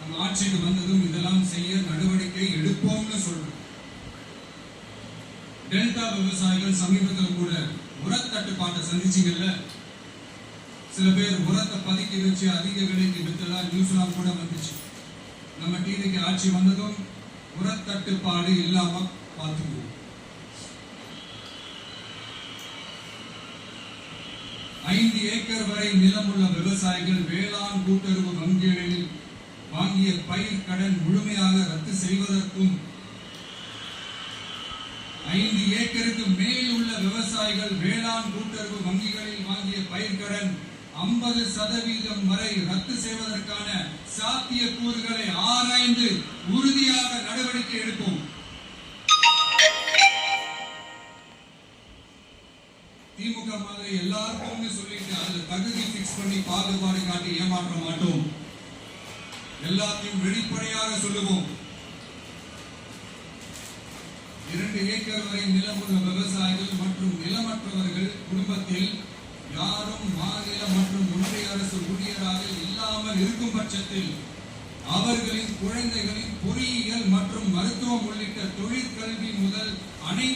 நம்ம ஆட்சிக்கு வந்ததும் இதெல்லாம் செய்ய நடவடிக்கை எடுப்போம்னு சொல்றோம். டெல்டா விவசாயிகள் சமீபத்தில் கூட உரத்தட்டுப்பாட்டை சந்திச்சீங்கல்ல. சில பேர் உரத்தை பதுக்கி வச்சு அதிக விலைக்கு வித்ததா நியூஸ்லாம் கூட வந்துச்சு. நம்ம டிவிக்கு ஆட்சி வந்ததும் உரத்தட்டுப்பாடு இல்லாம பார்த்துக்குவோம். 5 ஏக்கர் வரை நிலமுள்ள விவசாயிகள் வேளாண் கூட்டுறவு வங்கிகளில் வாங்கிய பயிர் கடன் முழுமையாக ரத்து செய்வதற்கும் 5 ஏக்கருக்கு மேல் உள்ள விவசாயிகள் வேளாண் கூட்டுறவு வங்கிகளில் வாங்கிய பயிர் கடன் 50% வரை ரத்து செய்வதற்கான சாத்திய கூறுகளை ஆராய்ந்து உறுதியாக நடவடிக்கை எடுப்போம். திமுக மாதிரி எல்லாருக்கும் சொல்லிட்டு அதுல தகுதி பிக்ஸ் பண்ணி பாகுபாடு காட்டி ஏமாற்ற மாட்டோம். எல்லாத்தையும் வெளிப்படையாக சொல்லுவோம். 2 ஏக்கர் வரை நிலமுள்ள விவசாயிகள் மற்றும் நிலமற்றவர்கள் குடும்பத்தில் யாரும் மாநில மற்றும் ஒன்றிய அரசு ஊழியராக இல்லாமல் இருக்கும் பட்சத்தில் அவர்களின் குழந்தைகளின் பொறியியல் மற்றும் மருத்துவம் உள்ளிட்ட தொழிற்கல்வி முதல் அனைத்து